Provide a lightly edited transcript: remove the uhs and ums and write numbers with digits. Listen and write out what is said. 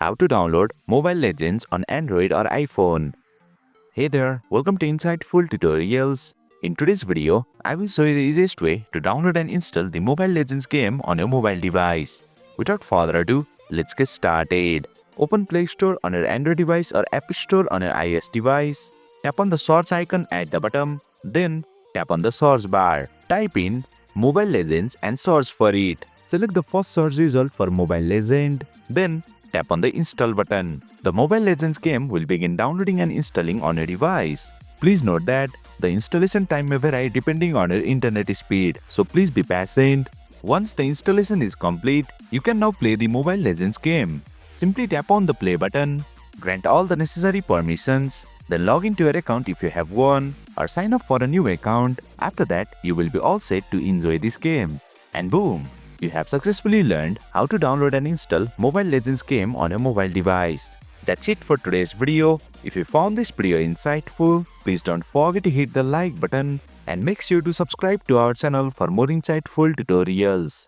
how to download Mobile Legends on Android or iPhone. Hey there, welcome to Insightful Tutorials. In today's video, I will show you the easiest way to download and install the Mobile Legends game on your mobile device. Without further ado, let's get started. Open Play Store on your Android device or App Store on your iOS device. Tap on the search icon at the bottom, then tap on the search bar. Type in Mobile Legends and search for it. Select the first search result for Mobile Legend, then tap on the install button. The Mobile Legends game will begin downloading and installing on your device. Please note that the installation time may vary depending on your internet speed, so please be patient. Once the installation is complete, you can now play the Mobile Legends game. Simply tap on the play button, grant all the necessary permissions, then log into your account if you have one, or sign up for a new account. After that, you will be all set to enjoy this game. And boom! You have successfully learned how to download and install Mobile Legends game on a mobile device. That's it for today's video. If you found this video insightful, please don't forget to hit the like button and make sure to subscribe to our channel for more insightful tutorials.